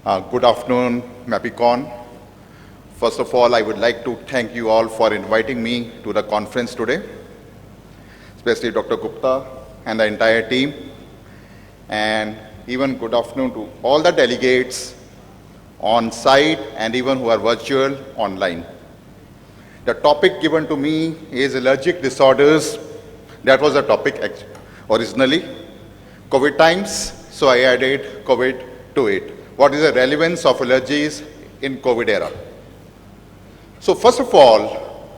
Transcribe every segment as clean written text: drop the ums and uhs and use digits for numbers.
Good afternoon, Mapicon. First of all, I would like to thank you all for inviting me to the conference today, especially Dr. Gupta and the entire team. And even good afternoon to all the delegates on site and even who are virtual online. The topic given to me is allergic disorders. That was the topic originally. COVID times, so I added COVID to it. What is the relevance of allergies in COVID era? So first of all,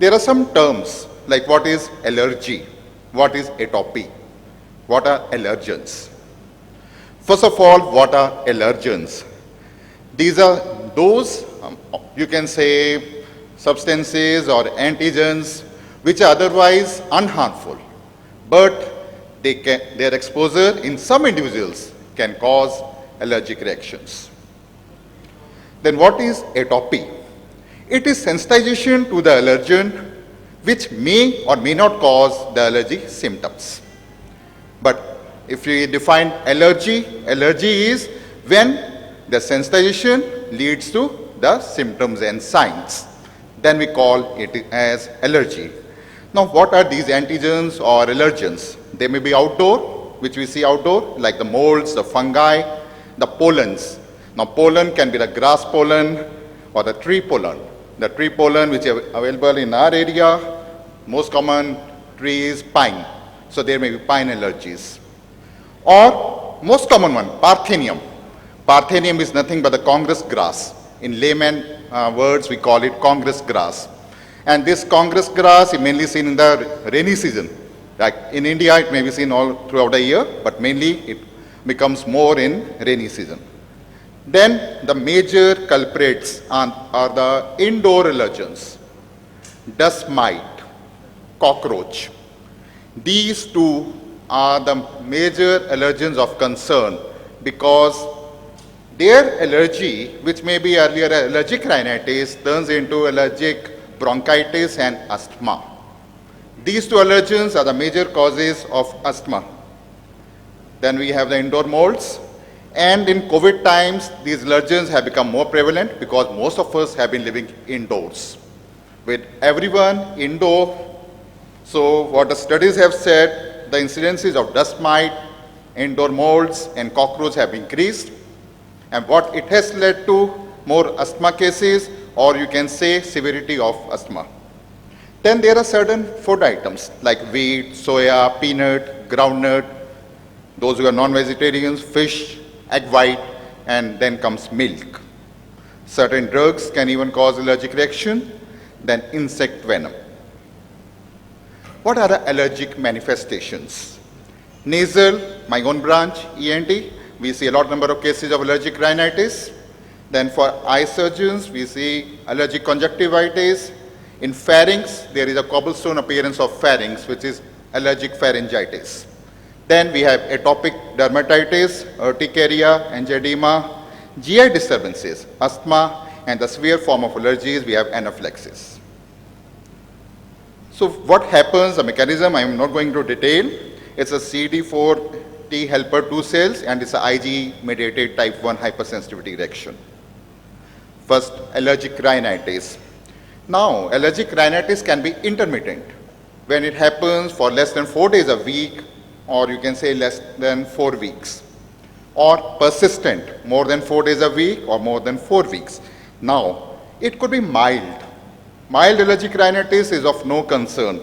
there are some terms like what is allergy, what is atopy, what are allergens. First of all, what are allergens? These are those, you can say, substances or antigens which are otherwise unharmful, but their exposure in some individuals can cause allergic reactions. Then what is atopy? It is sensitization to the allergen which may or may not cause the allergy symptoms. But if we define allergy, allergy is when the sensitization leads to the symptoms and signs. Then we call it as allergy. Now what are these antigens or allergens? They may be outdoor, which we see outdoor, like the molds, the fungi, the pollens. Now pollen can be the grass pollen or the tree pollen. The tree pollen which is available in our area, most common tree is pine. So there may be pine allergies. Or most common one, parthenium. Parthenium is nothing but the Congress grass. In layman words, we call it Congress grass. And this Congress grass is mainly seen in the rainy season. Like in India, it may be seen all throughout the year, but mainly it becomes more in rainy season. Then the major culprits are the indoor allergens, dust mite, cockroach. These two are the major allergens of concern because their allergy, which may be earlier allergic rhinitis, turns into allergic bronchitis and asthma. These two allergens are the major causes of asthma. Then we have the indoor molds. And in COVID times, these allergens have become more prevalent because most of us have been living indoors. With everyone indoor, so what the studies have said, the incidences of dust mite, indoor molds, and cockroach have increased. And what it has led to more asthma cases, or you can say severity of asthma. Then there are certain food items like wheat, soya, peanut, groundnut, those who are non-vegetarians, fish, egg white, and then comes milk. Certain drugs can even cause allergic reaction, then insect venom. What are the allergic manifestations? Nasal, my own branch, ENT, we see a lot number of cases of allergic rhinitis. Then for eye surgeons, we see allergic conjunctivitis. In pharynx, there is a cobblestone appearance of pharynx, which is allergic pharyngitis. Then we have atopic dermatitis, urticaria, angioedema, GI disturbances, asthma, and the severe form of allergies, we have anaphylaxis. So what happens, the mechanism, I am not going to detail. It's a CD4 T helper 2 cells, and it's a IgE mediated type 1 hypersensitivity reaction. First, allergic rhinitis. Now, allergic rhinitis can be intermittent when it happens for less than 4 days a week, or you can say less than 4 weeks, or persistent, more than 4 days a week or more than 4 weeks. Now, it could be mild. Mild allergic rhinitis is of no concern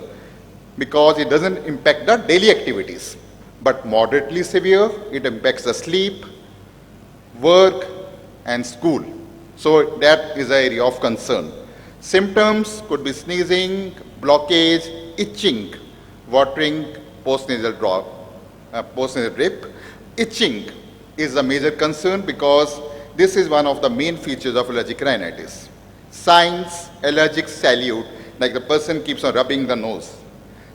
because it doesn't impact the daily activities. But moderately severe, it impacts the sleep, work, and school. So that is an area of concern. Symptoms could be sneezing, blockage, itching, watering, postnasal drip. Itching is a major concern because this is one of the main features of allergic rhinitis. Signs, allergic salute, like the person keeps on rubbing the nose.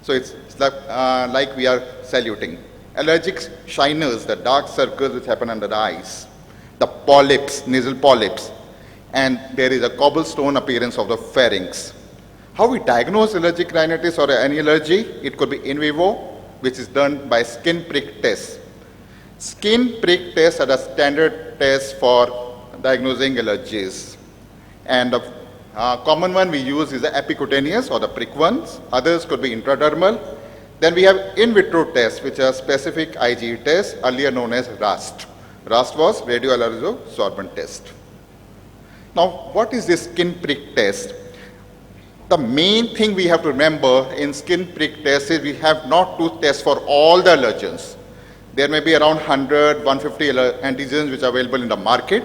So it's like we are saluting. Allergic shiners, the dark circles which happen under the eyes. The polyps, nasal polyps. And there is a cobblestone appearance of the pharynx. How we diagnose allergic rhinitis or any allergy? It could be in vivo, which is done by skin prick test. Skin prick tests are the standard test for diagnosing allergies. And the common one we use is the epicutaneous or the prick ones. Others could be intradermal. Then we have in vitro tests, which are specific IgE tests, earlier known as RAST. RAST was radioallergen sorbent test. Now, what is this skin prick test? The main thing we have to remember in skin prick test is we have not to test for all the allergens. There may be around 100, 150 antigens which are available in the market.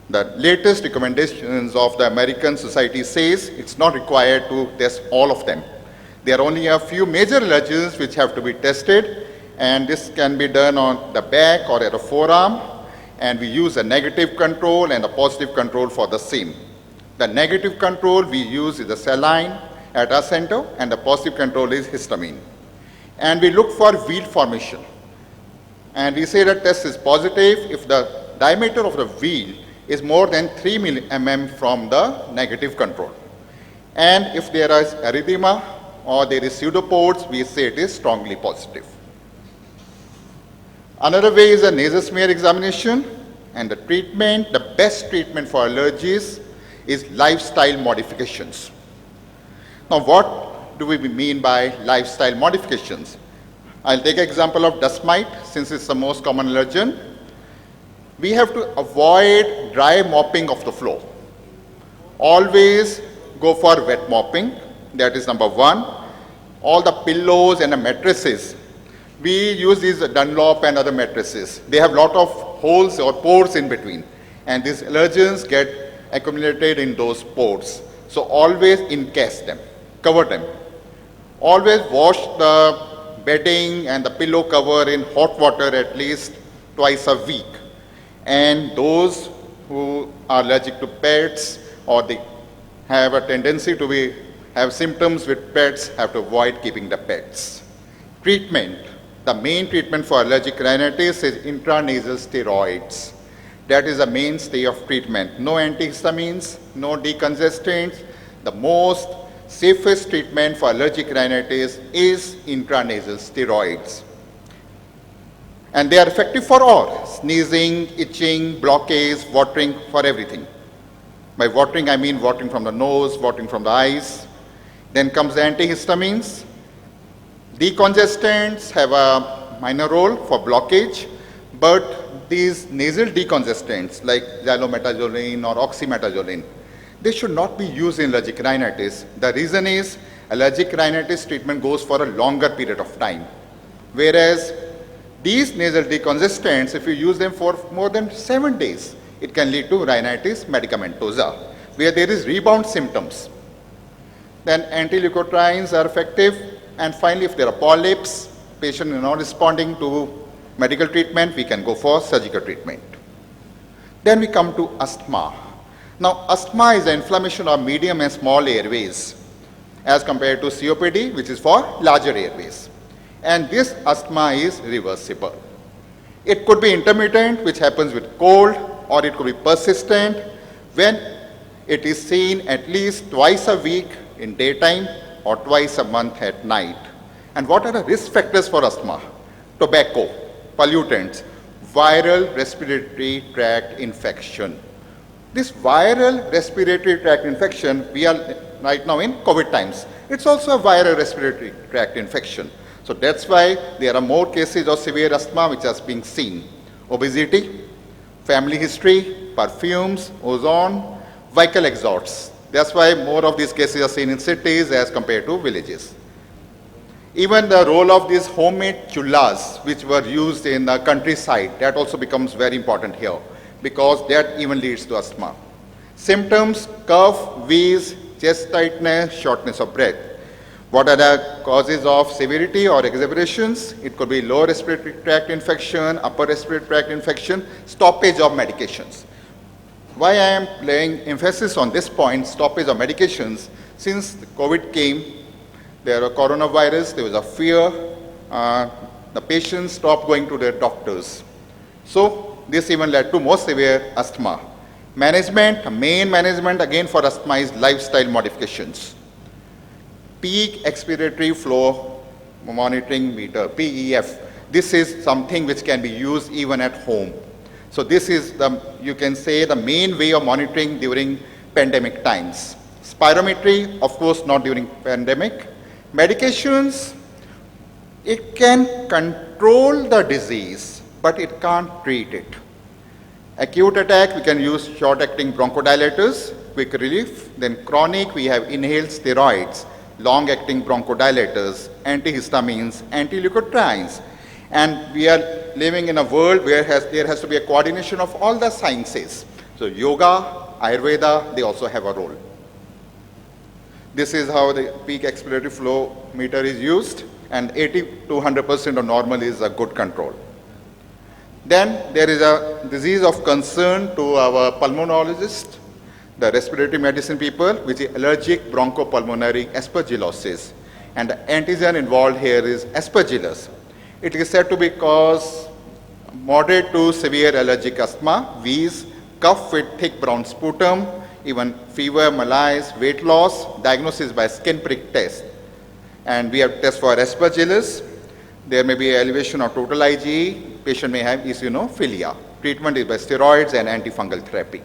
The latest recommendations of the American Society says it's not required to test all of them. There are only a few major allergens which have to be tested, and this can be done on the back or at a forearm, and we use a negative control and a positive control for the same. The negative control we use is the saline at our center, and the positive control is histamine. And we look for wheal formation. And we say that test is positive if the diameter of the wheal is more than 3 mm from the negative control. And if there is erythema or there is pseudopores, we say it is strongly positive. Another way is a nasal smear examination, and the treatment, the best treatment for allergies is lifestyle modifications. Now, what do we mean by lifestyle modifications? I'll take an example of dust mite, since it's the most common allergen. We have to avoid dry mopping of the floor. Always go for wet mopping. That is number one. All the pillows and the mattresses, we use these Dunlop and other mattresses. They have a lot of holes or pores in between, and these allergens get accumulated in those pores. So always encase them, cover them. Always wash the bedding and the pillow cover in hot water at least twice a week. And those who are allergic to pets or they have a tendency to have symptoms with pets have to avoid keeping the pets. Treatment. The main treatment for allergic rhinitis is intranasal steroids. That is the mainstay of treatment. No antihistamines, no decongestants. The most safest treatment for allergic rhinitis is intranasal steroids. And they are effective for all: sneezing, itching, blockage, watering, for everything. By watering, I mean watering from the nose, watering from the eyes. Then comes the antihistamines. Decongestants have a minor role for blockage, but these nasal decongestants like xylometazoline or oxymetazoline, they should not be used in allergic rhinitis. The reason is allergic rhinitis treatment goes for a longer period of time, whereas these nasal decongestants, if you use them for more than 7 days, it can lead to rhinitis medicamentosa, where there is rebound symptoms. Then anti-leukotrienes are effective. And finally, if there are polyps, patient is not responding to medical treatment, we can go for surgical treatment. Then we come to asthma. Now, asthma is an inflammation of medium and small airways as compared to COPD, which is for larger airways. And this asthma is reversible. It could be intermittent, which happens with cold, or it could be persistent when it is seen at least twice a week in daytime or twice a month at night. And what are the risk factors for asthma? Tobacco, pollutants, viral respiratory tract infection. This viral respiratory tract infection, we are right now in COVID times. It's also a viral respiratory tract infection. So that's why there are more cases of severe asthma which are being seen. Obesity, family history, perfumes, ozone, vehicle exhausts. That's why more of these cases are seen in cities as compared to villages. Even the role of these homemade chullas, which were used in the countryside, that also becomes very important here, because that even leads to asthma. Symptoms: cough, wheeze, chest tightness, shortness of breath. What are the causes of severity or exacerbations? It could be lower respiratory tract infection, upper respiratory tract infection, stoppage of medications. Why I am laying emphasis on this point, stoppage of medications, since the COVID came, there was coronavirus, there was a fear, the patients stopped going to their doctors. So this even led to more severe asthma. Management, main management again for asthma is lifestyle modifications. Peak expiratory flow monitoring meter, PEF. This is something which can be used even at home. So this is the, you can say, the main way of monitoring during pandemic times. Spirometry, of course, not during pandemic. Medications, it can control the disease, but it can't treat it. Acute attack, we can use short-acting bronchodilators, quick relief. Then chronic, we have inhaled steroids, long-acting bronchodilators, antihistamines, anti-leukotrienes. And we are living in a world where there has to be a coordination of all the sciences. So yoga, Ayurveda, they also have a role. This is how the peak expiratory flow meter is used, and 80 to 100% of normal is a good control. Then there is a disease of concern to our pulmonologist, the respiratory medicine people, which is allergic bronchopulmonary aspergillosis. And the antigen involved here is Aspergillus. It is said to be cause moderate to severe allergic asthma, wheeze, cough with thick brown sputum, even fever, malaise, weight loss, diagnosis by skin prick test. And we have tests for Aspergillus. There may be elevation of total IgE. Patient may have eosinophilia. Treatment is by steroids and antifungal therapy.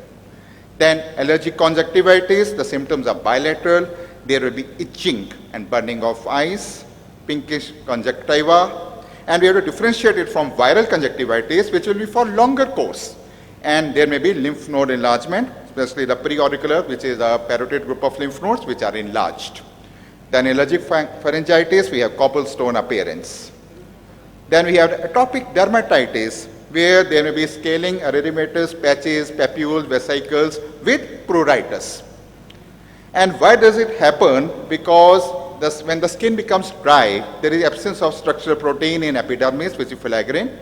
Then allergic conjunctivitis, the symptoms are bilateral. There will be itching and burning of eyes, pinkish conjunctiva. And we have to differentiate it from viral conjunctivitis, which will be for longer course. And there may be lymph node enlargement, especially the preauricular, which is a parotid group of lymph nodes which are enlarged. Then allergic pharyngitis, we have cobblestone appearance. Then we have atopic dermatitis, where there may be scaling, erythematous, patches, papules, vesicles with pruritus. And why does it happen? Because when the skin becomes dry, there is absence of structural protein in epidermis, which is filaggrin,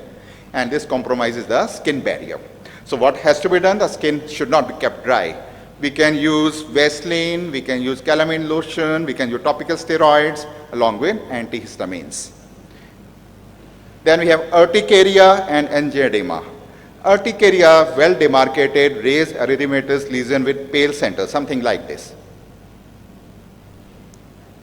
and this compromises the skin barrier. So what has to be done? The skin should not be kept dry. We can use Vaseline, we can use calamine lotion, we can use topical steroids along with antihistamines. Then we have urticaria and angioedema. Urticaria, well demarcated, raised erythematous lesion with pale center, something like this.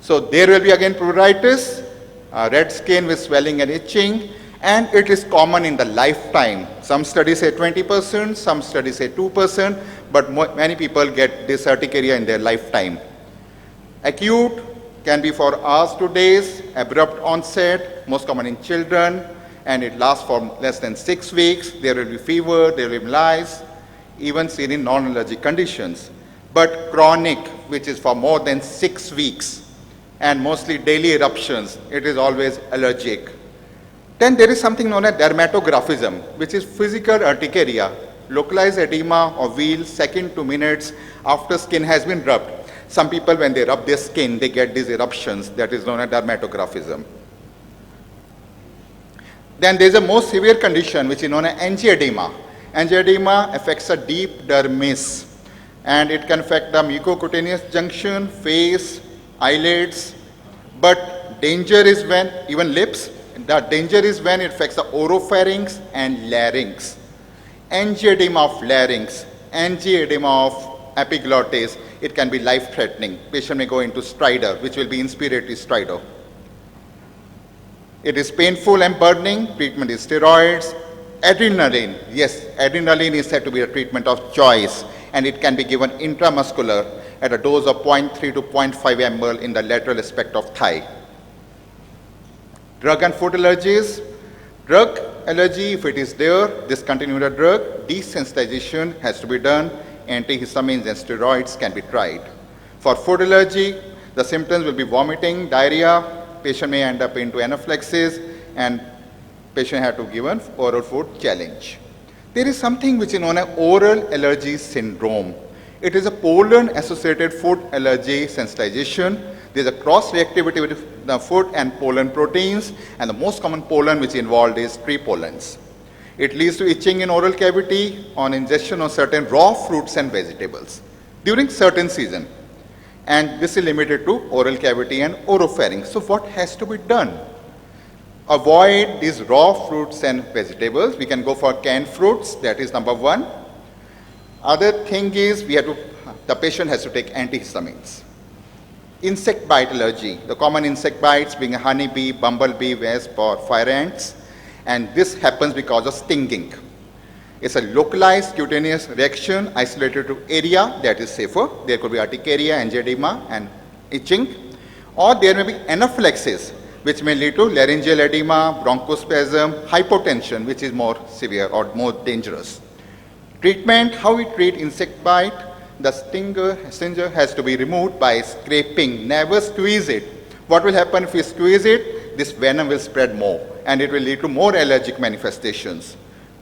So there will be again pruritus, red skin with swelling and itching, and it is common in the lifetime. Some studies say 20%, some studies say 2%, but many people get this urticaria in their lifetime. Acute can be for hours to days, abrupt onset, most common in children, and it lasts for less than 6 weeks. There will be fever, there will be malaise, even seen in non-allergic conditions. But chronic, which is for more than 6 weeks, and mostly daily eruptions, it is always allergic. Then there is something known as dermatographism, which is physical urticaria, localized edema or wheals second to minutes after skin has been rubbed. Some people, when they rub their skin, they get these eruptions. That is known as dermatographism. Then there is a more severe condition, which is known as angioedema. Angioedema affects a deep dermis, and it can affect the mucocutaneous junction, face, eyelids. But danger is when, even lips, the danger is when it affects the oropharynx and larynx. Angioedema of larynx, angioedema of epiglottis, it can be life-threatening. Patient may go into stridor, which will be inspiratory stridor. It is painful and burning. Treatment is steroids. Adrenaline, yes, adrenaline is said to be a treatment of choice, and it can be given intramuscular at a dose of 0.3 to 0.5 ml in the lateral aspect of thigh. Drug and food allergies. Drug allergy, if it is there, discontinue the drug. Desensitization has to be done. Antihistamines and steroids can be tried. For food allergy, the symptoms will be vomiting, diarrhea. Patient may end up into anaphylaxis, and patient had to give an oral food challenge. There is something which is known as oral allergy syndrome. It is a pollen-associated food allergy sensitization. There is a cross-reactivity with the food and pollen proteins, and the most common pollen which is involved is tree pollens. It leads to itching in oral cavity on ingestion of certain raw fruits and vegetables during certain season. And this is limited to oral cavity and oropharynx. So what has to be done? Avoid these raw fruits and vegetables. We can go for canned fruits, that is number one. Other thing is the patient has to take antihistamines. Insect bite allergy, the common insect bites being a honeybee, bumblebee, wasp, or fire ants, and this happens because of stinging. It's a localized cutaneous reaction isolated to area that is safer. There could be Urticaria Angioedema and itching. Or there may be anaphylaxis, which may lead to laryngeal edema, bronchospasm, hypotension, which is more severe or more dangerous. Treatment, how we treat insect bite, the stinger has to be removed by scraping, never squeeze it. What will happen if we squeeze it? This venom will spread more and it will lead to more allergic manifestations.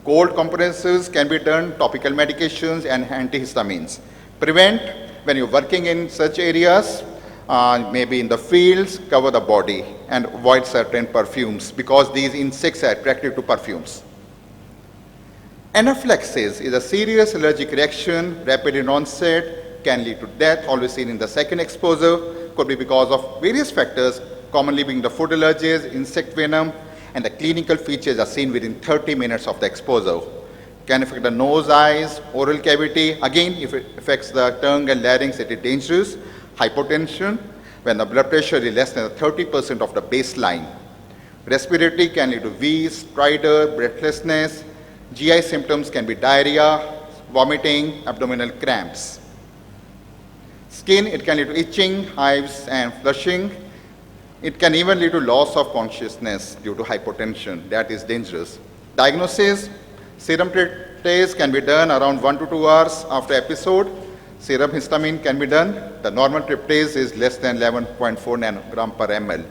Cold compresses can be done, topical medications and antihistamines. Prevent, when you're working in such areas, maybe in the fields, cover the body and avoid certain perfumes because these insects are attractive to perfumes. Anaphylaxis is a serious allergic reaction, rapid in onset, can lead to death, always seen in the second exposure, could be because of various factors, commonly being the food allergies, insect venom, and the clinical features are seen within 30 minutes of the exposure. Can affect the nose, eyes, oral cavity. Again, if it affects the tongue and larynx, it is dangerous. Hypotension, when the blood pressure is less than 30% of the baseline. Respiratory can lead to wheeze, stridor, breathlessness. GI symptoms can be diarrhea, vomiting, abdominal cramps. Skin, it can lead to itching, hives, and flushing. It can even lead to loss of consciousness due to hypotension. That is dangerous. Diagnosis, serum tryptase can be done around 1 to 2 hours after episode. Serum histamine can be done. The normal tryptase is less than 11.4 nanogram per ml.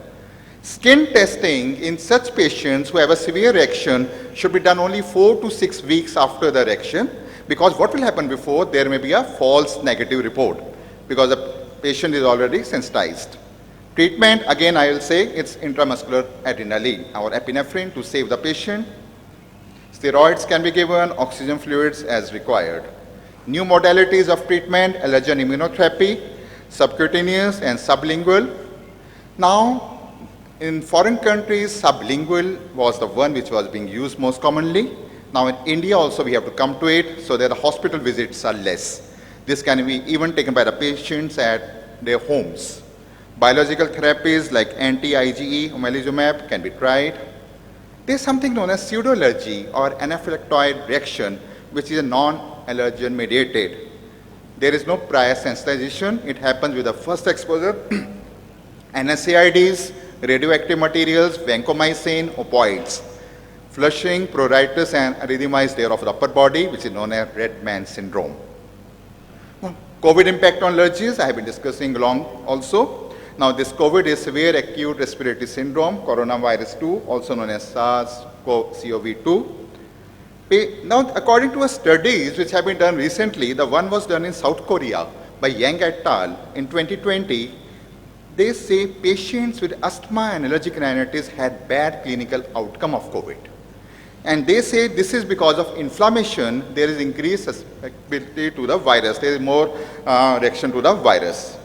Skin testing in such patients who have a severe reaction should be done only 4 to 6 weeks after the reaction, because what will happen before, there may be a false negative report because the patient is already sensitized. Treatment, again I will say, it's intramuscular adrenaline or epinephrine to save the patient. Steroids can be given, oxygen fluids as required. New modalities of treatment, allergen immunotherapy, subcutaneous and sublingual. Now, in foreign countries, sublingual was the one which was being used most commonly. Now in India also we have to come to it, so that the hospital visits are less. This can be even taken by the patients at their homes. Biological therapies like anti-IgE, omalizumab can be tried. There is something known as pseudo-allergy or anaphylactoid reaction, which is a non-allergen mediated. There is no prior sensitization. It happens with the first exposure. NSAIDs, radioactive materials, vancomycin, opioids. Flushing, pruritus, and erythema is there of the upper body, which is known as red man syndrome. COVID impact on allergies, I have been discussing long also. Now this COVID is severe acute respiratory syndrome, coronavirus 2, also known as SARS-CoV-2. Now according to studies which have been done recently, the one was done in South Korea by Yang et al. In 2020, they say patients with asthma and allergic rhinitis had bad clinical outcome of COVID. And they say this is because of inflammation, there is increased susceptibility to the virus, there is more reaction to the virus.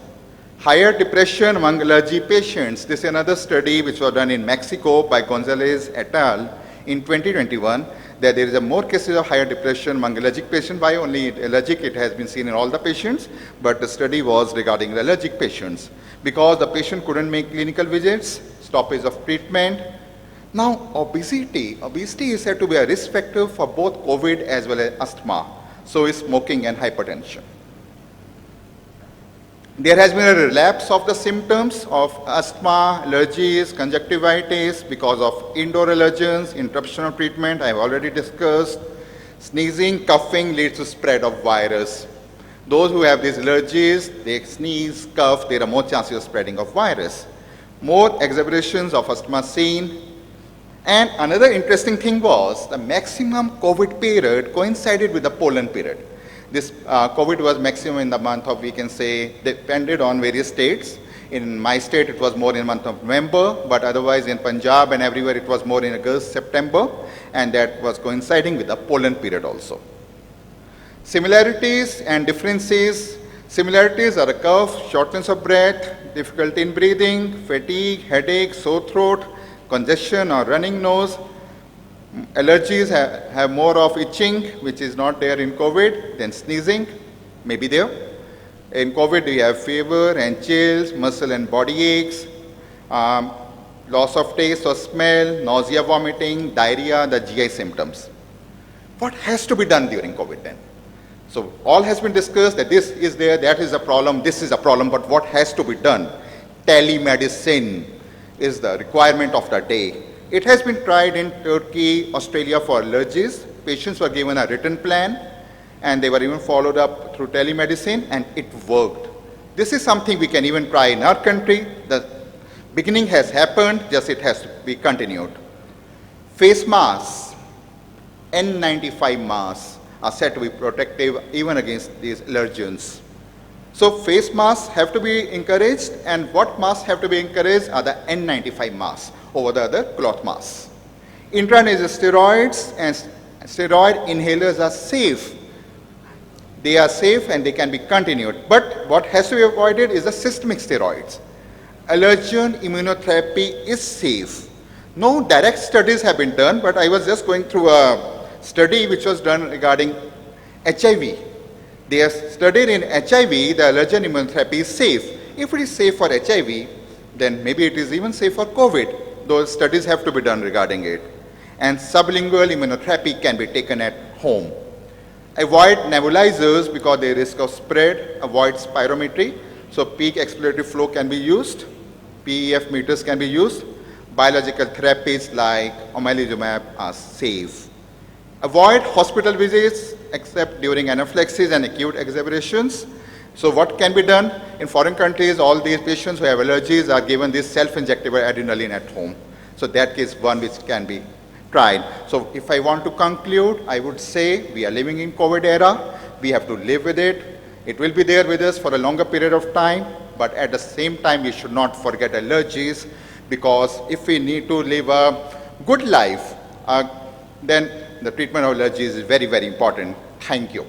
Higher depression among allergy patients. This is another study which was done in Mexico by Gonzalez et al. In 2021, that there is a more cases of higher depression among allergic patients. Why only allergic? It has been seen in all the patients, but the study was regarding the allergic patients. Because the patient couldn't make clinical visits, stoppage of treatment. Now, obesity. Obesity is said to be a risk factor for both COVID as well as asthma. So is smoking and hypertension. There has been a relapse of the symptoms of asthma, allergies, conjunctivitis because of indoor allergens, interruption of treatment, I have already discussed. Sneezing, coughing leads to spread of virus. Those who have these allergies, they sneeze, cough, there are more chances of spreading of virus. More exacerbations of asthma seen. And another interesting thing was the maximum COVID period coincided with the pollen period. This COVID was maximum in the month of, we can say, depended on various states. In my state, it was more in the month of November, but otherwise in Punjab and everywhere it was more in August, September, and that was coinciding with the pollen period also. Similarities and differences. Similarities are a cough, shortness of breath, difficulty in breathing, fatigue, headache, sore throat, congestion or running nose. Allergies have more of itching, which is not there in COVID, then sneezing, maybe there. In COVID, we have fever and chills, muscle and body aches, loss of taste or smell, nausea, vomiting, diarrhea, the GI symptoms. What has to be done during COVID then? So all has been discussed that this is there, that is a problem, this is a problem, but what has to be done? Telemedicine is the requirement of the day. It has been tried in Turkey, Australia for allergies. Patients were given a written plan and they were even followed up through telemedicine and it worked. This is something we can even try in our country. The beginning has happened, just it has to be continued. Face masks, N95 masks are said to be protective even against these allergens. So face masks have to be encouraged, and what masks have to be encouraged are the N95 masks over the other cloth masks. Intranasal steroids and steroid inhalers are safe. They are safe and they can be continued. But what has to be avoided is the systemic steroids. Allergen immunotherapy is safe. No direct studies have been done, but I was just going through a study which was done regarding HIV. They have studied in HIV, the allergen immunotherapy is safe. If it is safe for HIV, then maybe it is even safe for COVID. Those studies have to be done regarding it. And sublingual immunotherapy can be taken at home. Avoid nebulizers because they risk of spread. Avoid spirometry. So peak expiratory flow can be used. PEF meters can be used. Biological therapies like omalizumab are safe. Avoid hospital visits except during anaphylaxis and acute exacerbations. So what can be done? In foreign countries, all these patients who have allergies are given this self-injectable adrenaline at home. So that is one which can be tried. So if I want to conclude, I would say we are living in COVID era. We have to live with it. It will be there with us for a longer period of time. But at the same time, we should not forget allergies, because if we need to live a good life, then the treatment of allergies is very, very important. Thank you.